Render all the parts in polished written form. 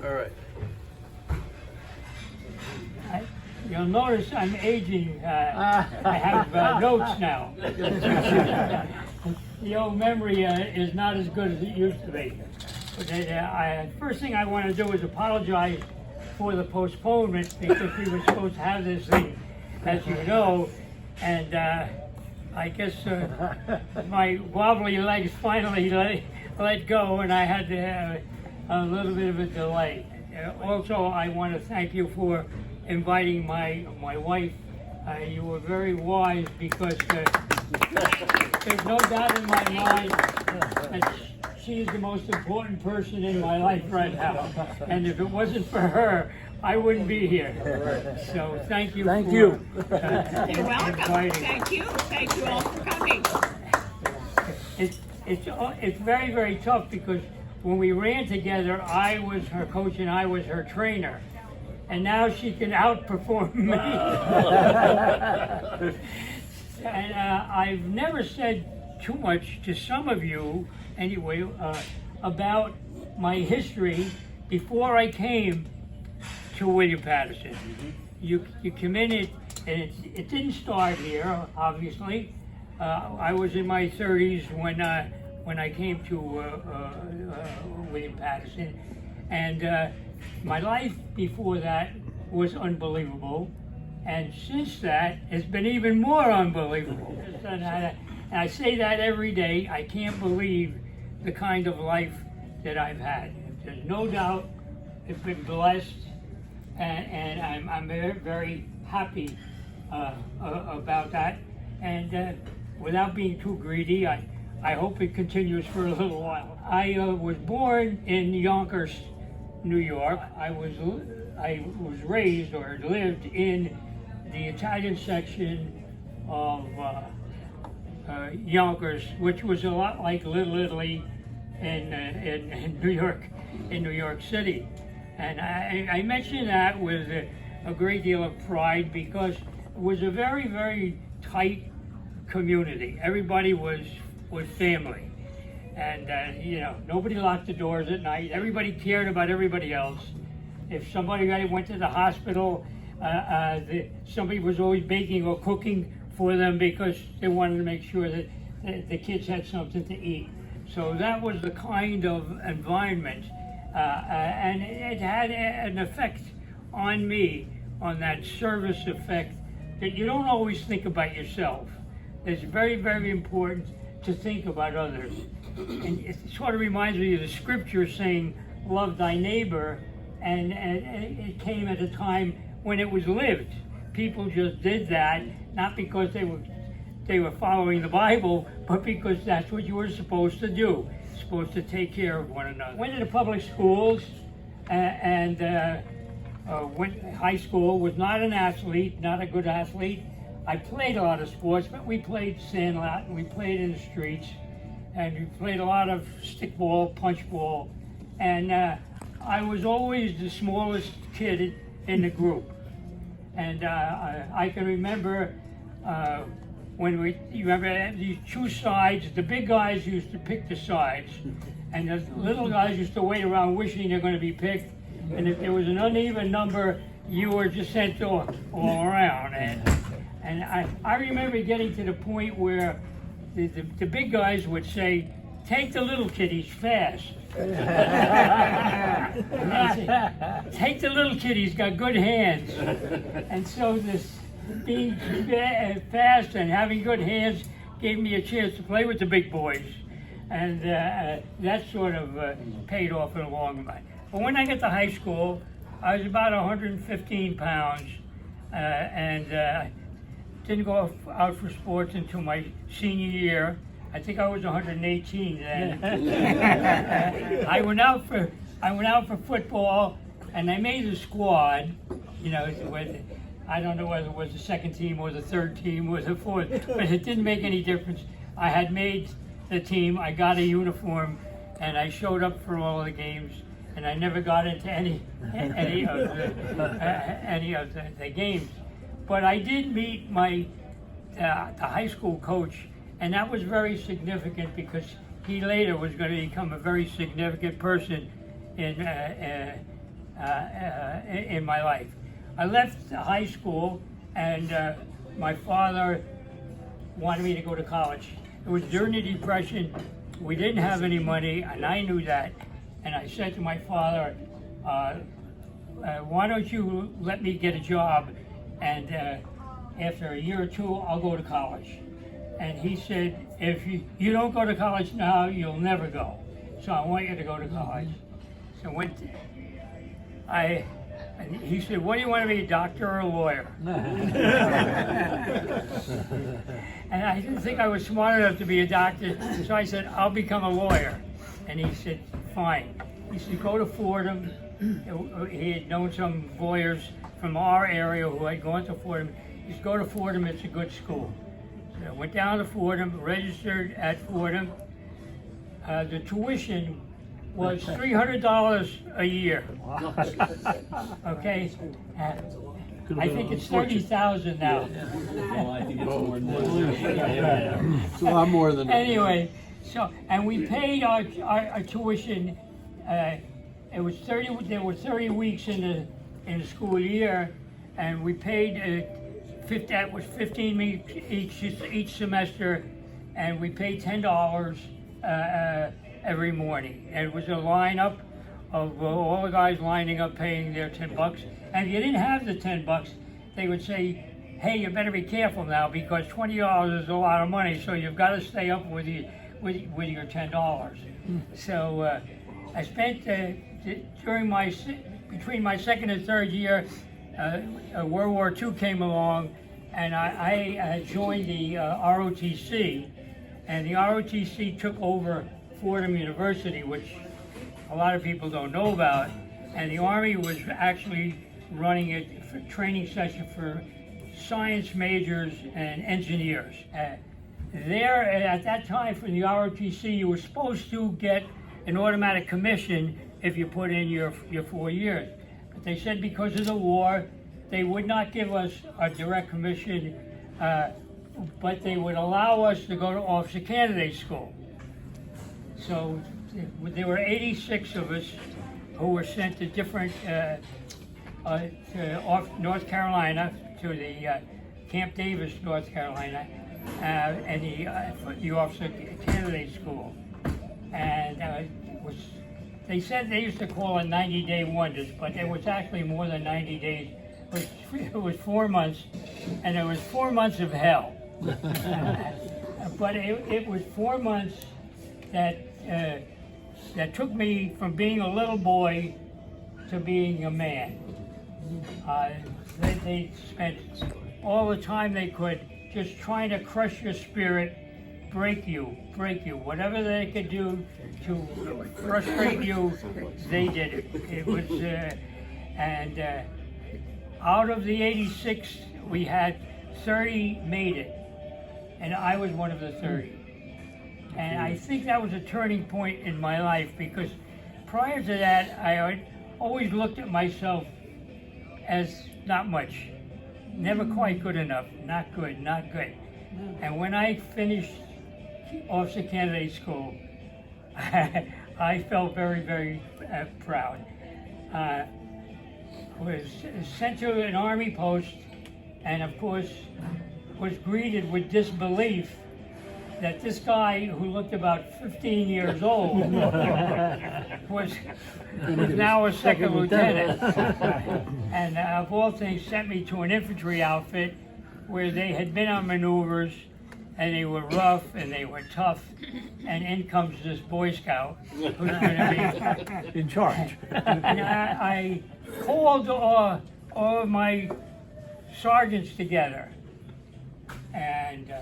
All right. You'll notice I'm aging. I have notes now. The old memory is not as good as it used to be. But first thing I want to do is apologize for the postponement because we were supposed to have this thing, as you know, and I guess my wobbly legs finally let go, and I had to have a little bit of a delay. Also, I want to thank you for inviting my wife. You were very wise because there's no doubt in my mind that she is the most important person in my life right now. And if it wasn't for her, I wouldn't be here. So thank you. Thank you. You're welcome. Inviting. Thank you. Thank you all for coming. It's very, very tough because when we ran together, I was her coach and I was her trainer. And now she can outperform me. And I've never said too much to some of you, anyway, about my history before I came to William Patterson. You come in and it didn't start here, obviously. I was in my 30s when I came to William Patterson, and my life before that was unbelievable, and since that, it's been even more unbelievable. And I say that every day. I can't believe the kind of life that I've had. There's no doubt it's been blessed, and I'm very, very happy about that. And without being too greedy, I hope it continues for a little while. I was born in Yonkers, New York. I was raised or lived in the Italian section of Yonkers, which was a lot like Little Italy in New York City. And I mention that with a great deal of pride because it was a very, very tight community. Everybody was family. And, nobody locked the doors at night. Everybody cared about everybody else. If somebody went to the hospital, somebody was always baking or cooking for them because they wanted to make sure that the kids had something to eat. So that was the kind of environment. And it had an effect on me, on that service effect, that you don't always think about yourself. It's very, very important to think about others. And it sort of reminds me of the scripture saying, love thy neighbor, and it came at a time when it was lived. People just did that, not because they were following the Bible, but because that's what you were supposed to do. Supposed to take care of one another. Went to the public schools, and went to high school, was not an athlete, not a good athlete. I played a lot of sports, but we played sandlot, and we played in the streets, and we played a lot of stickball, punchball, and I was always the smallest kid in the group. And I can remember you remember these two sides, the big guys used to pick the sides, and the little guys used to wait around wishing they're going to be picked, and if there was an uneven number, you were just sent all around. And I remember getting to the point where the big guys would say, take the little kid, he's fast. Take the little kid, he's got good hands. And so this being fast and having good hands gave me a chance to play with the big boys. And that sort of paid off in the long run. But when I got to high school, I was about 115 pounds and didn't go out for sports until my senior year. I think I was 118 then. I went out for football, and I made the squad. I don't know whether it was the second team or the third team or the fourth, but it didn't make any difference. I had made the team. I got a uniform, and I showed up for all of the games. And I never got into any of the games. But I did meet the high school coach, and that was very significant because he later was going to become a very significant person in in my life. I left high school, and my father wanted me to go to college. It was during the Depression. We didn't have any money, and I knew that. And I said to my father, why don't you let me get a job, and after a year or two, I'll go to college. And he said, if you don't go to college now, you'll never go. So I want you to go to college. So and he said, what do you want to be, a doctor or a lawyer? And I didn't think I was smart enough to be a doctor, so I said, I'll become a lawyer. And he said, fine. He said, go to Fordham. He had known some lawyers from our area who had gone to Fordham. He said, go to Fordham, it's a good school. So I went down to Fordham, registered at Fordham. The tuition was $300 a year. Okay? I think it's $30,000 now. Well, I think it's more than that. It's a lot more than that. Anyway, so, and we paid our tuition, it was 30, there were 30 weeks in the school year, and we paid, that was 15 weeks each semester, and we paid $10 every morning. And it was a lineup of all the guys lining up paying their $10. And if you didn't have the $10, they would say, hey, you better be careful now because $20 is a lot of money, so you've got to stay up with your $10. So I spent between my second and third year, World War II came along, and I joined the ROTC, and the ROTC took over Fordham University, which a lot of people don't know about, and the Army was actually running a training session for science majors and engineers. There, at that time for the ROTC, you were supposed to get an automatic commission if you put in your 4 years. But they said because of the war, they would not give us a direct commission, but they would allow us to go to officer candidate school. So there were 86 of us who were sent to different, to North Carolina, to the Camp Davis, North Carolina, and the officer candidate school. And they said they used to call it 90-day wonders, but it was actually more than 90 days. It was 4 months, and it was 4 months of hell. But it was 4 months that took me from being a little boy to being a man. They spent all the time they could just trying to crush your spirit, break you. Whatever they could do to frustrate you, they did it. It was, and out of the 86, we had 30 made it, and I was one of the 30. And I think that was a turning point in my life because prior to that, I always looked at myself as not much, never quite good enough, not good. And when I finished officer candidate school, I felt very, very proud. Was sent to an Army post, and of course was greeted with disbelief that this guy who looked about 15 years old was now a second lieutenant. And of all things sent me to an infantry outfit where they had been on maneuvers and they were rough and they were tough, and in comes this Boy Scout who's going to be In charge. And I called all of my sergeants together, and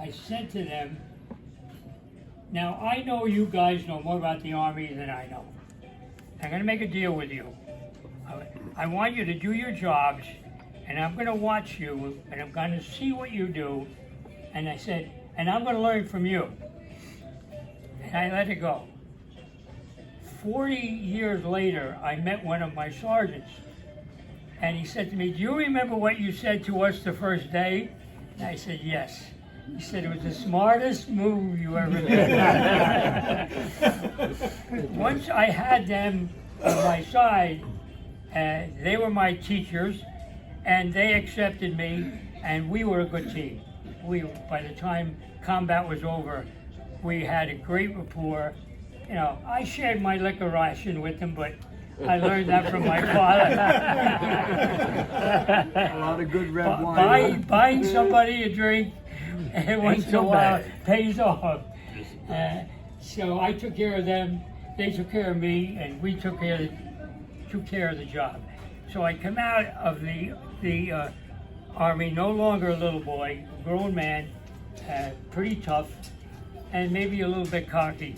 I said to them, now I know you guys know more about the Army than I know. I'm going to make a deal with you. I want you to do your jobs, and I'm going to watch you, and I'm going to see what you do. And I said, and I'm going to learn from you. And I let it go. 40 years later, I met one of my sergeants, and he said to me, do you remember what you said to us the first day? And I said, yes. He said, it was the smartest move you ever made. Once I had them on my side, They were my teachers, and they accepted me, and we were a good team. By the time combat was over, we had a great rapport. You know, I shared my liquor ration with them, but I learned that from my father. A lot of good red wine. Buying somebody a drink once in a while pays off. So I took care of them, they took care of me, and we took care of the job. So I come out of the Army, no longer a little boy, grown man, pretty tough, and maybe a little bit cocky.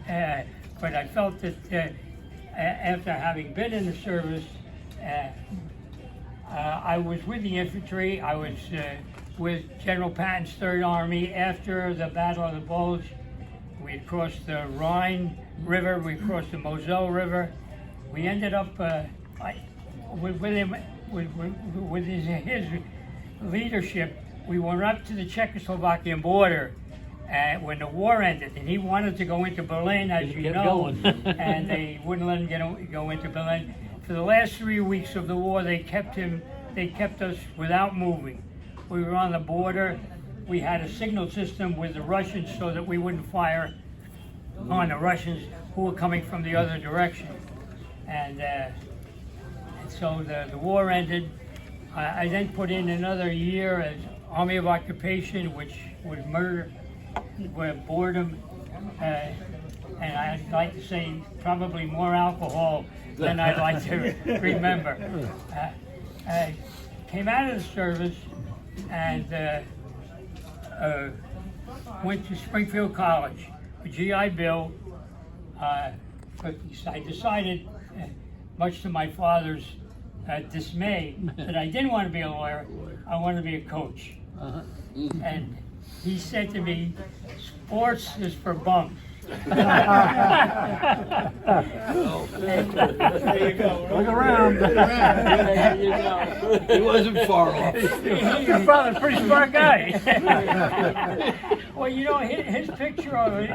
But I felt that after having been in the service, I was with the infantry. I was with General Patton's Third Army after the Battle of the Bulge. We had crossed the Rhine River, we crossed the Moselle River. We ended up with his leadership. We went up to the Czechoslovakian border when the war ended, and he wanted to go into Berlin, as you know, and they wouldn't let him go into Berlin. For the last 3 weeks of the war, they kept us without moving. We were on the border. We had a signal system with the Russians so that we wouldn't fire on the Russians who were coming from the other direction. And so the war ended. I then put in another year as Army of Occupation, which was murder, boredom, and I'd like to say probably more alcohol than I'd like to remember. I came out of the service and went to Springfield College, a GI Bill, but I decided, much to my father's dismay, that I didn't want to be a lawyer, I wanted to be a coach. And he said to me, sports is for bums. There you go. Look around. There you go. He wasn't far off. Your father's a pretty smart guy. Well, you know, his picture of it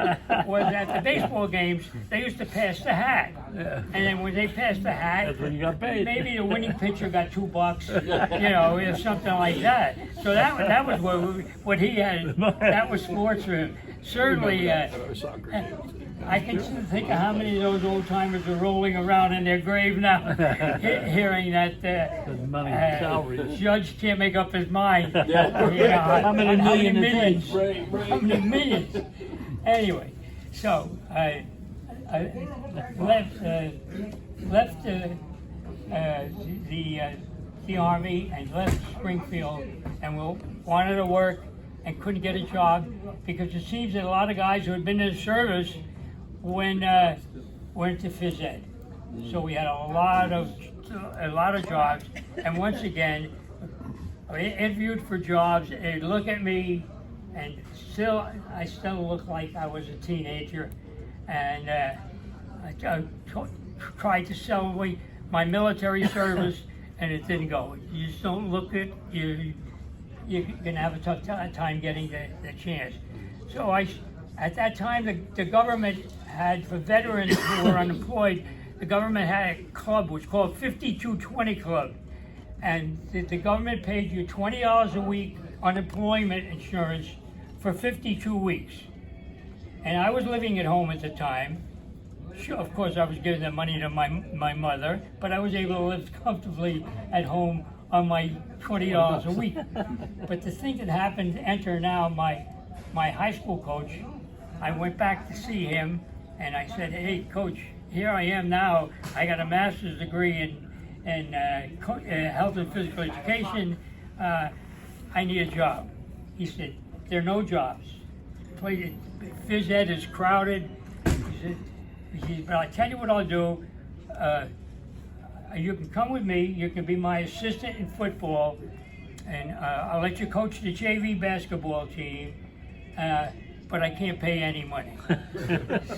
was at the baseball games, they used to pass the hat. And then when they passed the hat, That's when you got paid. maybe the winning pitcher got $2, you know, or something like that. So that was what he had, that was sports for him. Certainly, I can think of how many of those old timers are rolling around in their grave now, hearing that judge can't make up his mind. You know, How many million it millions? takes? How many millions? Anyway, so I left the Army and left Springfield and wanted to work and couldn't get a job because it seems that a lot of guys who had been in the service went to phys ed. So we had a lot of jobs, and once again, I interviewed for jobs. They'd look at me, and I still look like I was a teenager, and I tried to sell my military service, and it didn't go. You just don't look it. You're going to have a tough time getting the chance. So at that time, the government had, for veterans who were unemployed, the government had a club which was called 5220 Club. And the government paid you $20 a week unemployment insurance for 52 weeks. And I was living at home at the time. Sure, of course, I was giving the money to my mother, but I was able to live comfortably at home on my $20 a week. But the thing that happened, enter now my high school coach. I went back to see him and I said, hey coach, here I am now. I got a master's degree in health and physical education. I need a job. He said, there are no jobs. Phys ed is crowded. He said, but I'll tell you what I'll do. You can come with me, you can be my assistant in football, and I'll let you coach the JV basketball team, but I can't pay any money.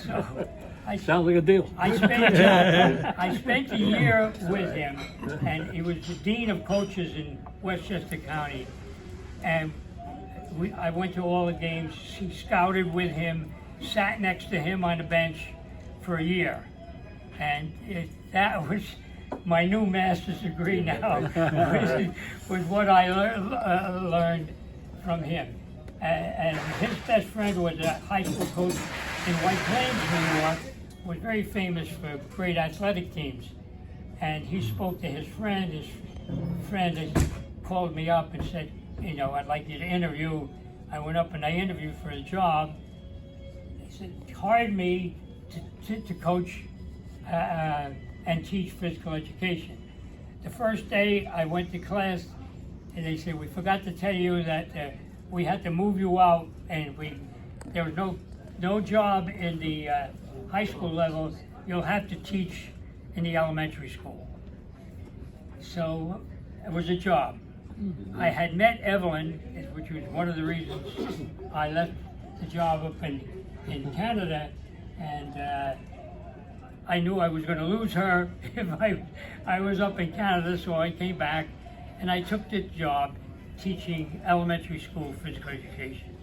So Sounds like a deal. I spent a year with him, and he was the dean of coaches in Westchester County, and I went to all the games, scouted with him, sat next to him on the bench for a year, and that was my new master's degree now with what I learned from him. And his best friend was a high school coach in White Plains, New York, was very famous for great athletic teams. And he spoke to his friend. His friend had called me up and said, you know, I'd like you to interview. I went up and I interviewed for a job. He said, hired me to coach and teach physical education. The first day I went to class, and they said, we forgot to tell you that we had to move you out, and there was no job in the high school level. You'll have to teach in the elementary school. So it was a job. I had met Evelyn, which was one of the reasons I left the job up in Canada, and I knew I was going to lose her if I was up in Canada, so I came back and I took this job teaching elementary school physical education.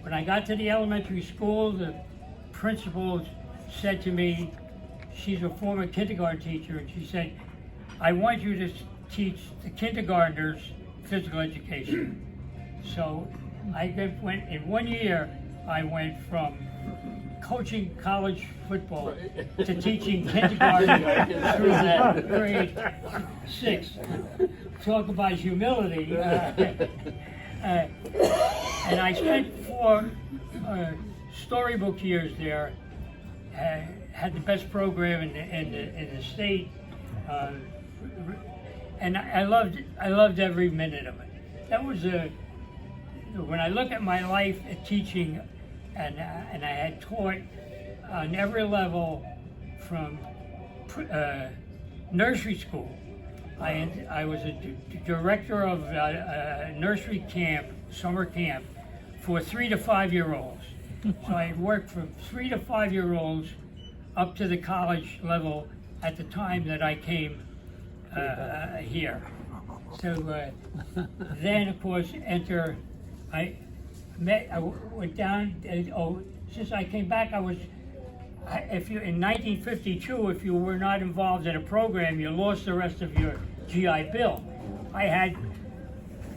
When I got to the elementary school, the principal said to me, she's a former kindergarten teacher, and she said, I want you to teach the kindergartners physical education. So I went, in 1 year, I went from coaching college football to teaching kindergarten through the grade 6. Talk about humility. And I spent 4 storybook years there. Had the best program in the state, and I loved every minute of it. That was when I look at my life at teaching, and I had taught on every level from nursery school. I was a director of a nursery camp, summer camp, for 3 to 5 year olds. So I worked from 3 to 5 year olds up to the college level at the time that I came here. So then, of course, I went down. Since I came back, in 1952, if you were not involved in a program, you lost the rest of your GI Bill. I had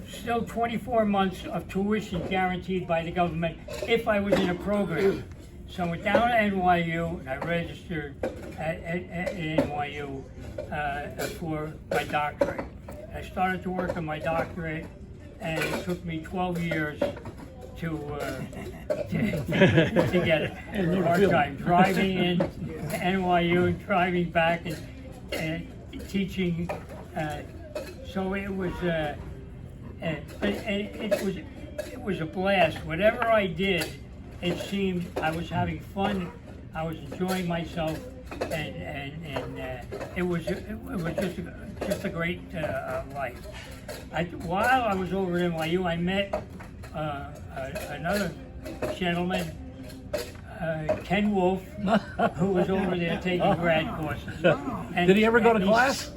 still 24 months of tuition guaranteed by the government if I was in a program. So I went down to NYU and I registered at NYU for my doctorate. I started to work on my doctorate, and it took me 12 years to get it. Hard time driving in to NYU and driving back and teaching. So it was. It was a blast. Whatever I did, it seemed I was having fun. I was enjoying myself, and it was just a great life. While I was over at NYU, I met another gentleman, Ken Wolf, who was over there taking grad courses. And, did he ever go to class?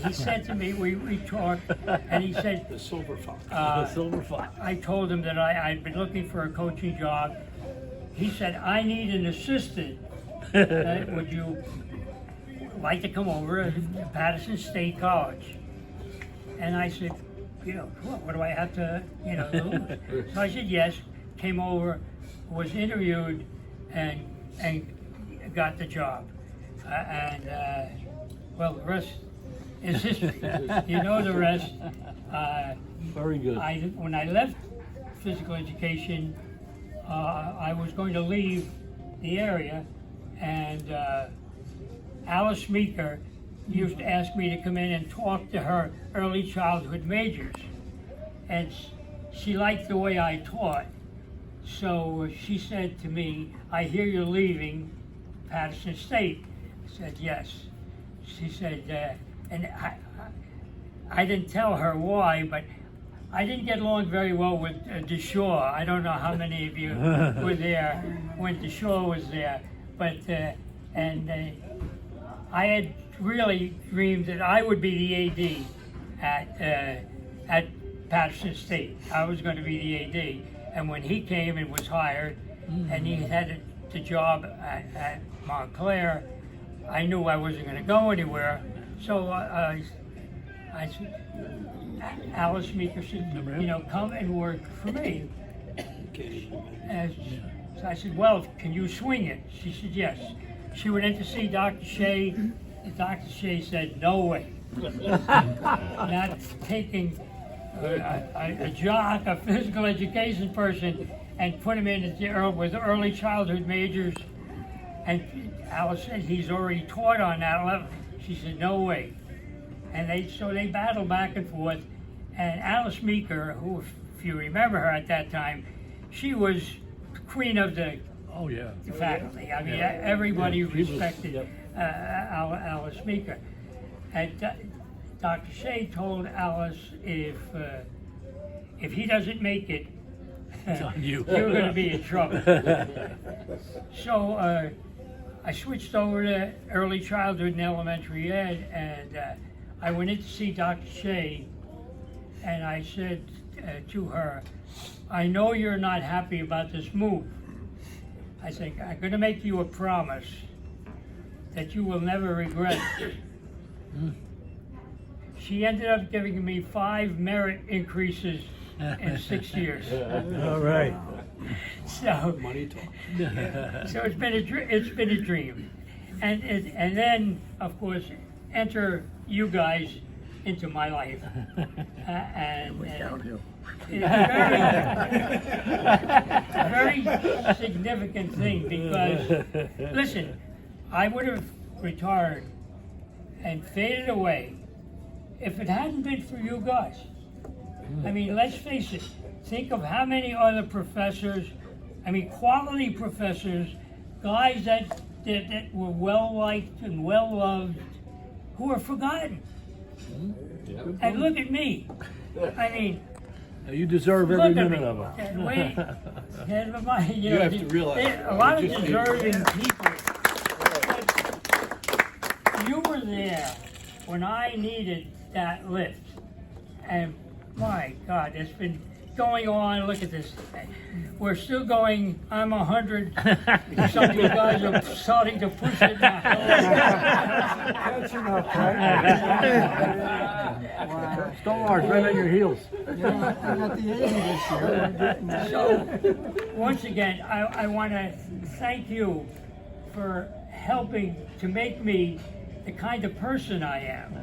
He said to me, we talked, and he said, The silver fox. The silver fox. I told him that I'd been looking for a coaching job. He said, I need an assistant. Would you like to come over to Patterson State College? And I said, what do I have to, lose? So I said yes, came over, was interviewed, and got the job. Well, the rest is history. You know the rest. Very good. When I left physical education, I was going to leave the area, and Alice Meeker used to ask me to come in and talk to her early childhood majors. And she liked the way I taught. So she said to me, I hear you're leaving Patterson State. I said, yes. She said, and I didn't tell her why, but I didn't get along very well with DeShaw. I don't know how many of you were there when DeShaw was there, but I had really dreamed that I would be the AD at Patterson State. I was going to be the AD, and when he came and was hired, and he had the job at Montclair, I knew I wasn't going to go anywhere. So I said, Alice Meeker said, come and work for me. And so I said, well, can you swing it? She said, yes. She went in to see Dr. Shea, and Dr. Shea said, no way. Not taking a jock, a physical education person, and put him in with early childhood majors. And Alice said, he's already taught on that level. She said, no way. And so they battled back and forth. And Alice Meeker, who, if you remember her at that time, she was queen of the faculty. I mean, everybody respected Alice Meeker. And Dr. Shea told Alice, if he doesn't make it, you're going to be in trouble. So I switched over to early childhood and elementary ed, and I went in to see Dr. Shea, and I said to her, I know you're not happy about this move. I said, I'm going to make you a promise that you will never regret it. She ended up giving me 5 merit increases in 6 years. All right. So, so it's been a dream, and then of course enter you guys into my life, and it's a very significant thing because listen, I would have retired and faded away if it hadn't been for you guys. I mean, let's face it, think of how many other professors, I mean, quality professors, guys that were well-liked and well-loved, who are forgotten. And look at me. I mean, You deserve every minute of it. Wait, You have to realize a lot of you just need- deserving people. You were there when I needed that lift, and my God, it's been going on. Look at this. We're still going. I'm 100. Some of you guys are starting to push it now. That's enough, right? Wow. Stars right on your heels. I'm at the 80 this year. So, once again, I want to thank you for helping to make me the kind of person I am.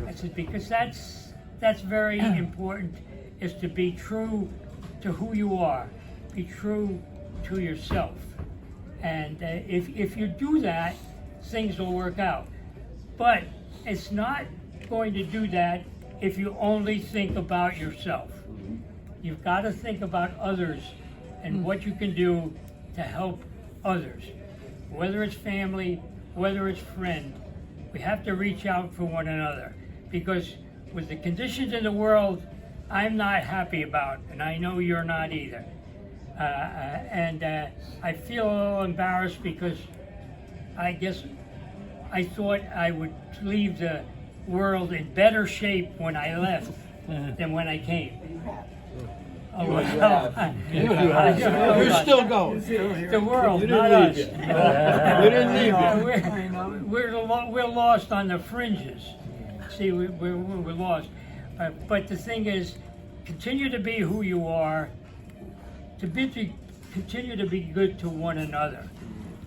I said, because that's very important, is to be true to who you are, be true to yourself. And if you do that, things will work out. But it's not going to do that if you only think about yourself. You've got to think about others and what you can do to help others. Whether it's family, whether it's friend, we have to reach out for one another. Because with the conditions in the world, I'm not happy about, and I know you're not either. And I feel a little embarrassed because I guess I thought I would leave the world in better shape when I left than when I came. Oh, well, You're still going. the world, not us. We didn't leave you. We're lost on the fringes. See, we're lost. But the thing is, continue to be who you are, continue to be good to one another,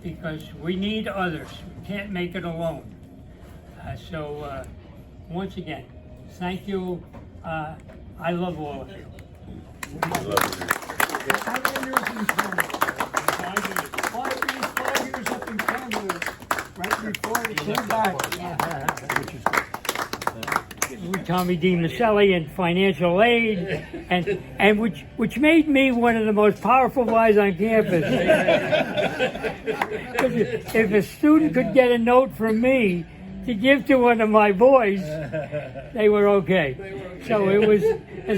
because we need others. We can't make it alone. So, once again, thank you. I love all of you. How many years in Canada? 5 years up in Canada, right before they came back. Tommy D. Maselli and financial aid, and which made me one of the most powerful guys on campus. If a student could get a note from me to give to one of my boys, they were okay. So it was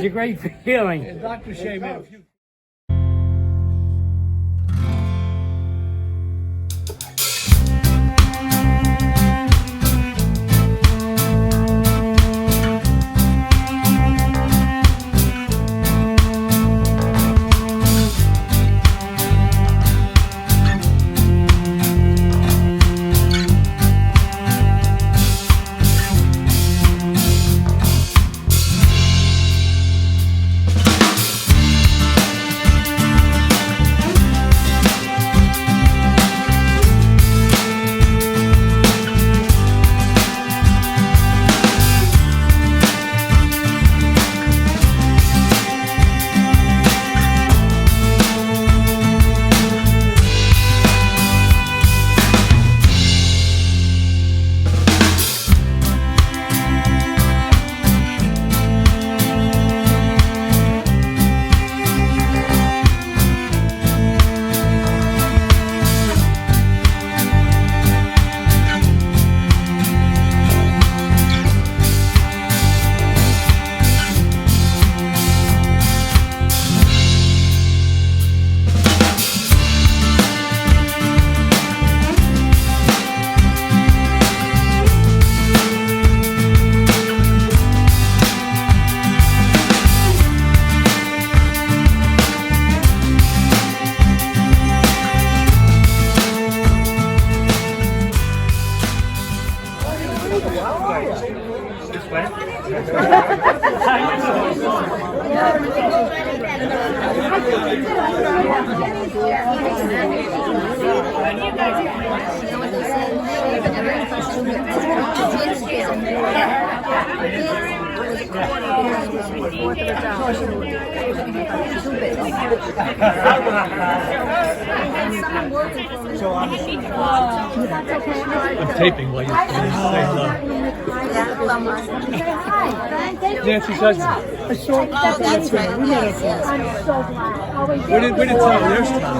a great feeling. Dr. Shea made a few I'm taping while you're saying hello. Nancy's husband. I'm so glad. Where did Tom? There's Tom.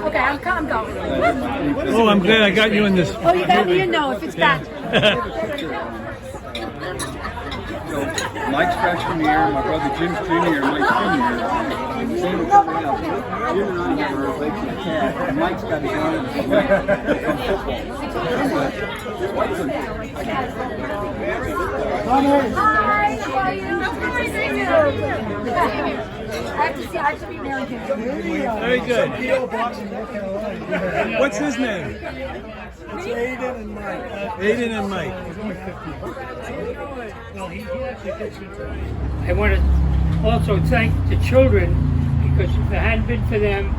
Okay, I'm going. Oh, I'm glad I got you in this. Oh, you got me to know if it's that. So Mike's freshman year, my brother Jim's junior year, Mike's senior year. Same with something else. Jim and I were racing a cat, and Mike's got his own from Hi, how are you? I have to be married to you. Very good. What's his name? Aiden and Mike. I want to also thank the children, because if it hadn't been for them,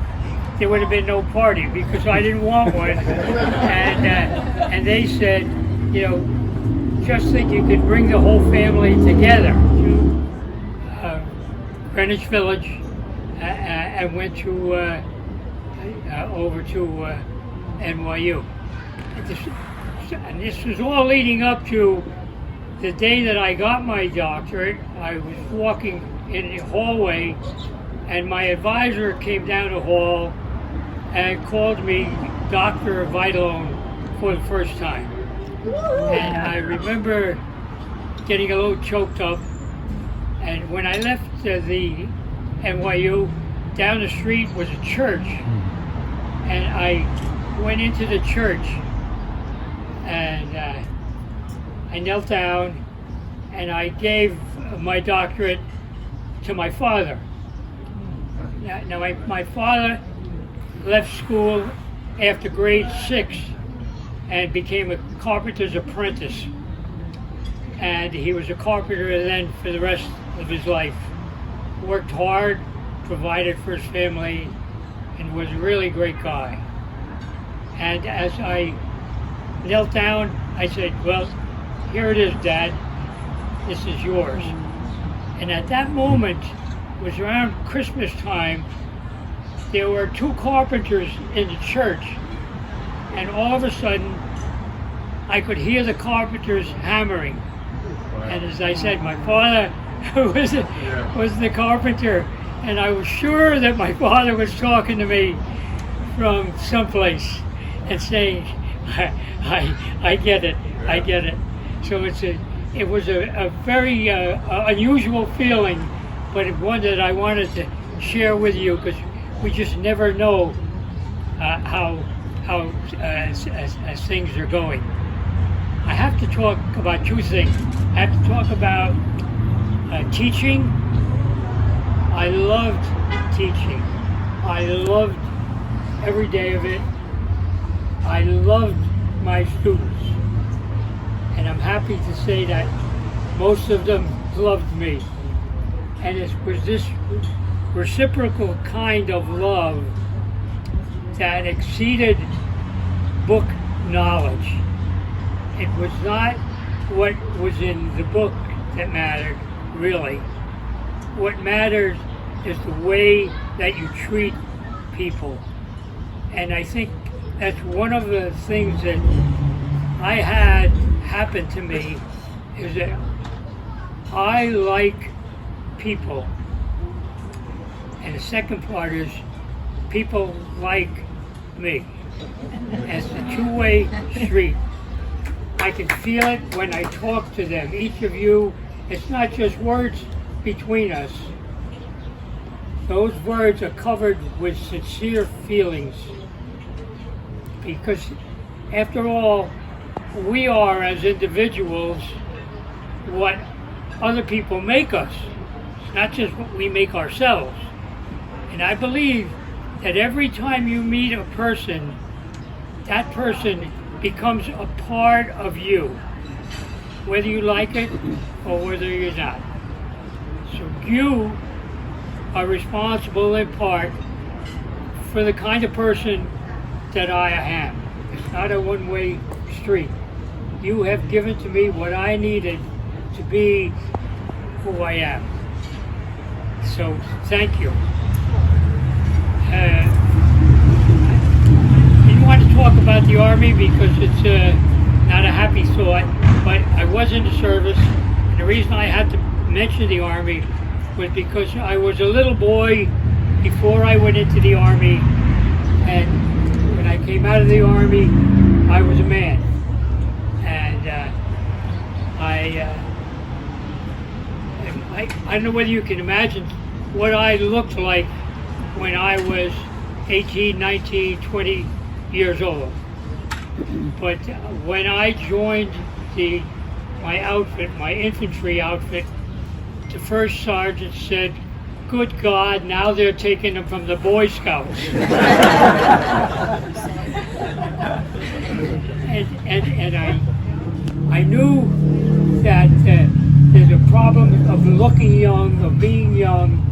there would have been no party, because I didn't want one. And they said, you know, just think you could bring the whole family together to Greenwich Village, and went to over to NYU. And this was all leading up to the day that I got my doctorate. I was walking in the hallway, and my advisor came down the hall and called me Dr. Vitalone for the first time. And I remember getting a little choked up. And when I left the NYU, down the street was a church. And I went into the church, and I knelt down, and I gave my doctorate to my father. Now my father left school after grade 6 and became a carpenter's apprentice. And he was a carpenter then for the rest of his life. Worked hard, provided for his family, and was a really great guy. And as I knelt down, I said, well, here it is, Dad. This is yours. And at that moment, it was around Christmas time, there were 2 carpenters in the church, and all of a sudden, I could hear the carpenters hammering. And as I said, my father was the carpenter, and I was sure that my father was talking to me from someplace and saying, I get it, I get it. So it was a very unusual feeling, but one that I wanted to share with you, because we just never know how as things are going. I have to talk about 2 things. I have to talk about teaching. I loved teaching. I loved every day of it. I loved my students. And I'm happy to say that most of them loved me. And it was this reciprocal kind of love that exceeded book knowledge. It was not what was in the book that mattered, really. What matters is the way that you treat people. And I think that's one of the things that I had happen to me, is that I like people. And the second part is people like me. And it's a two-way street. I can feel it when I talk to them. Each of you, it's not just words between us. Those words are covered with sincere feelings. Because after all, we are as individuals what other people make us. It's not just what we make ourselves. And I believe that every time you meet a person that person becomes a part of you, whether you like it or whether you're not. So you are responsible in part for the kind of person that I am. It's not a one-way street. You have given to me what I needed to be who I am. So thank you. I didn't want to talk about the Army because it's not a happy thought, but I was in the service, and the reason I had to mention the Army was because I was a little boy before I went into the Army, and when I came out of the Army, I was a man. And I don't know whether you can imagine what I looked like when I was 18, 19, 20 years old. But when I joined my outfit, my infantry outfit, the first sergeant said, "Good God, now they're taking them from the Boy Scouts." and I knew that there's a problem of looking young, of being young,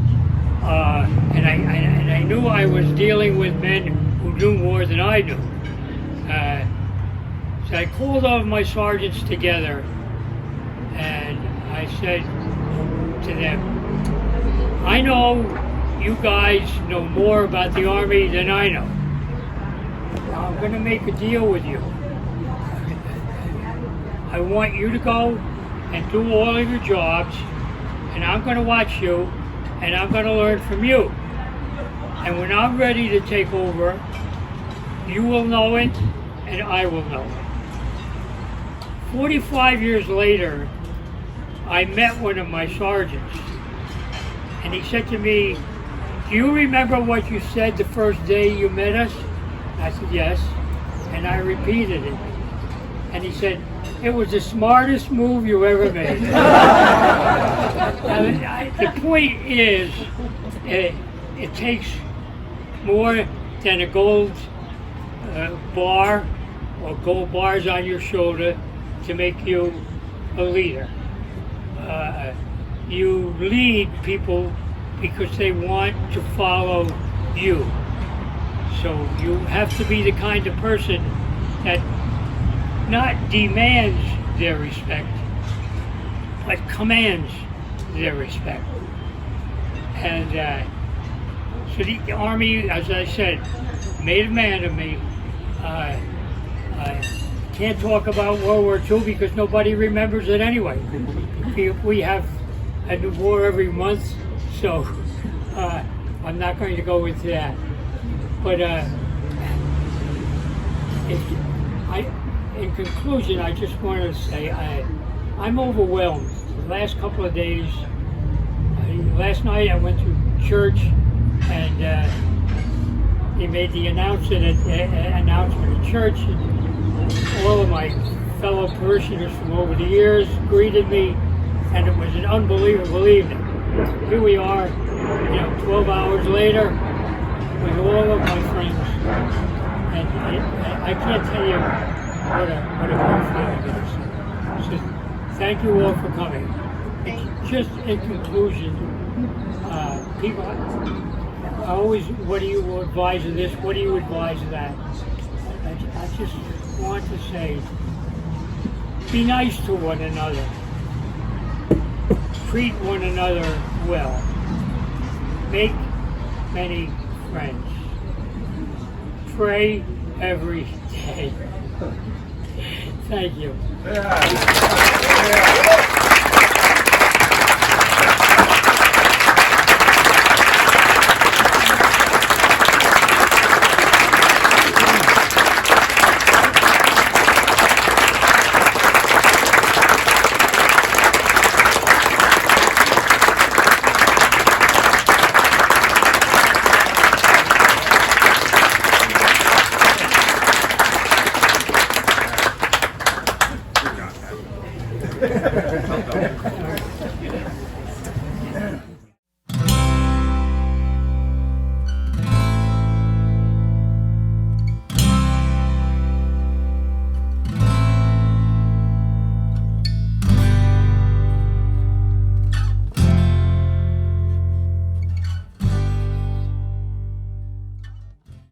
and I knew I was dealing with men who knew more than I knew. So I called all of my sergeants together, and I said to them, "I know you guys know more about the Army than I know. Now I'm going to make a deal with you. I want you to go and do all of your jobs, and I'm going to watch you, and I'm going to learn from you. And when I'm ready to take over, you will know it, and I will know it." 45 years later, I met one of my sergeants, and he said to me, "Do you remember what you said the first day you met us?" I said, "Yes," and I repeated it. And he said, "It was the smartest move you ever made." The point is, it takes more than a gold bar or gold bars on your shoulder to make you a leader. You lead people because they want to follow you. So you have to be the kind of person that not demands their respect, but commands their respect. And so the Army, as I said, made a man of me. I can't talk about World War II because nobody remembers it anyway. We have a new war every month, so I'm not going to go into that. But in conclusion, I just wanted to say I'm overwhelmed. The last couple of days, last night I went to church, and they made the announcement at church. And all of my fellow parishioners from over the years greeted me, and it was an unbelievable evening. Here we are, 12 hours later, with all of my friends, and I can't tell you what a great feeling it is. So thank you all for coming. Just in conclusion, people, I always, what do you advise of this? What do you advise of that? I just want to say, be nice to one another. Treat one another well. Make many friends. Pray every day. Thank you.